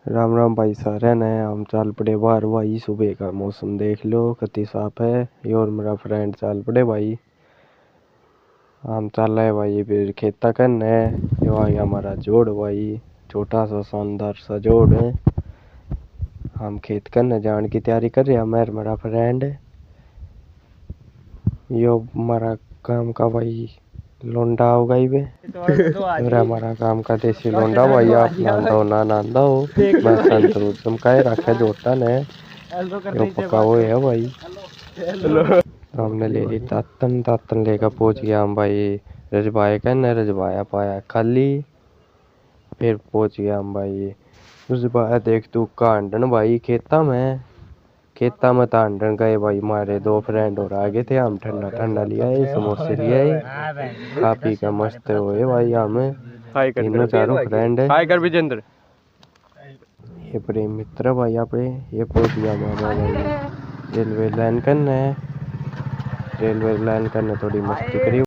राम राम भाई सारे ने हम चाल पड़े बाहर भाई। सुबह का मौसम देख लो कितनी साफ है। ये और मेरा फ्रेंड चाल पड़े भाई। हम चल रहे भाई फिर खेता करने। ये भाई हमारा जोड़ भाई, छोटा सा शानदार सा जोड़ है। हम खेत करने जाने की तैयारी कर रहे हैं, मैं और मेरा फ्रेंड। यो हमारा काम का भाई लोंडा होगा ही वे। और हमारा काम का देसी लोंडा भाई। आप नांदा हो ना नांदा हो, मैं संतरू चमकाए रखे जोटा ने। यो पका हुए है भाई। हमने ले ली तातन, तातन लेकर पहुंच गया हम भाई रजवाए कहने। रजवाया पाया खाली, फिर पहुंच गया हम भाई रजवाया। देख तू कांडन भाई खेता में तांडन गए भाई। हमारे दो फ्रेंड और आगे थे। हम ठंडा ठंडा लिया है, समोसे लिए है, खा पी का मस्त हुए भाई। हम तीनों चारों फ्रेंड है। हाय कर विजेंद्र। ये प्रेम मित्र भाई अपने। ये पहुंच गया मामा भाई रेलवे लाइन करने। रेलवे लाइन करने थोड़ी मस्ती करी।